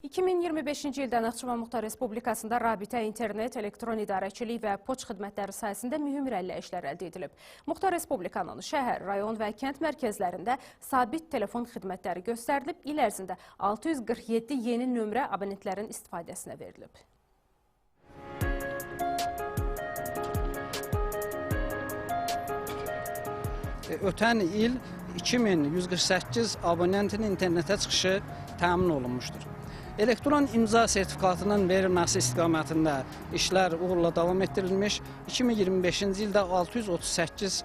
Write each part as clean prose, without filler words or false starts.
2025-ci ildə Naxçıvan Muxtar Respublikasında rabitə, internet, elektron idarəçilik və poçt xidmətləri sayəsində mühüm irəliləyişlər əldə edilib. Muxtar Respublikanın şəhər, rayon və kənd mərkəzlərində sabit telefon xidmətləri göstərilib, il ərzində 647 yeni nömrə abonentlərin istifadəsinə verilib. Ötən il 2148 abonentin internetə çıxışı təmin olunmuşdur. Elektron imza sertifikatının verilməsi istiqamətində işlər uğurla davam etdirilmiş. 2025-ci ildə 638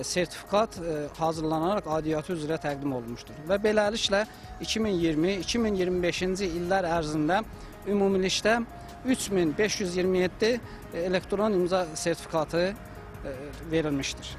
sertifikat hazırlanaraq aidiyyatı üzrə təqdim olunmuşdur. Və beləliklə 2020-2025-ci illər ərzində ümumilikdə 3527 elektron imza sertifikatı verilmişdir.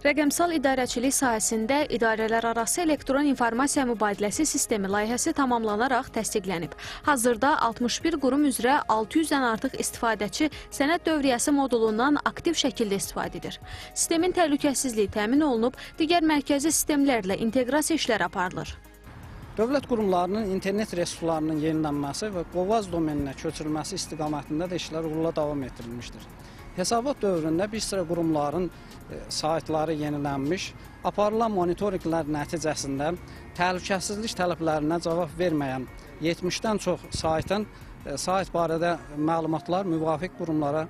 Rəqəmsal idarəçilik sahəsində idarələr arası elektron informasiya mübadiləsi sistemi layihəsi tamamlanaraq təsdiqlənib. Hazırda 61 qurum üzrə 600-dən artıq istifadəçi sənəd dövriyyəsi modulundan aktiv şəkildə istifadə edir. Sistemin təhlükəsizliyi təmin olunub, digər mərkəzi sistemlərlə inteqrasiya işləri aparılır. Dövlət qurumlarının internet resurslarının yenilənməsi və Qovaz domeninə köçürülməsi istiqamətində də işlər uğurla davam etdirilmişdir. Hesabat dövründə bir sıra qurumların saytları yenilənmiş, aparılan monitorinqlər nəticəsində təhlükəsizlik tələblərinə cavab verməyən 70-dən çox saytın sayt barədə məlumatlar müvafiq qurumlara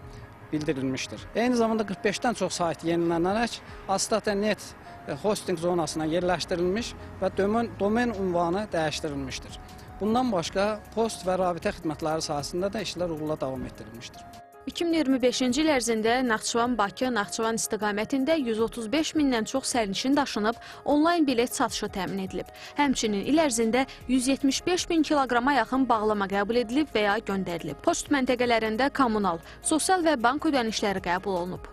bildirilmişdir. Eyni zamanda 45-dən çox sayt yenilənərək Astat.net hosting zonasına yerləşdirilmiş və domen ünvanı dəyişdirilmişdir. Bundan başqa post və rabitə xidmətləri sahəsində də işlər uğurla davam etdirilmişdir. 2025-ci il ərzində Naxçıvan-Bakı, Naxçıvan istiqamətində 135 mindən çox sərnişin daşınıb, onlayn bilet satışı təmin edilib. Həmçinin il ərzində 175 min kiloqrama yaxın bağlama qəbul edilib və ya göndərilib. Poçt məntəqələrində kommunal, sosial və bank ödənişləri qəbul olunub.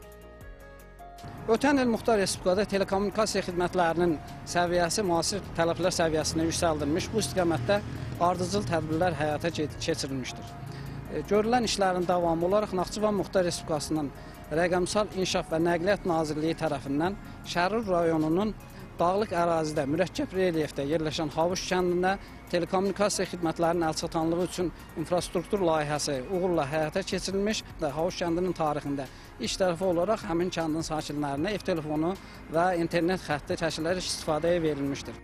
Ötən il Muxtar Respublikada telekommunikasiya xidmətlərinin səviyyəsi müasir tələblər səviyyəsinə yüksəldilmiş, bu istiqamətdə ardıcıl tədbirlər həyata keçirilmişdir. Görülən işlərin davamı olaraq Naxçıvan Muxtar Respublikasının Rəqəmsal İnkişaf və Nəqliyyat Nazirliyi tərəfindən Şərur rayonunun dağlıq ərazidə, mürəkkəb relyefdə yerləşən Havuş kəndində telekommunikasiya xidmətlərinin əlçatanlığı üçün infrastruktur layihəsi uğurla həyata keçirilmiş və Havuş kəndinin tarixində iş tərəfi olaraq həmin kəndin sakinlərinə ev telefonu və internet xətti çəkilərək istifadəyə verilmişdir.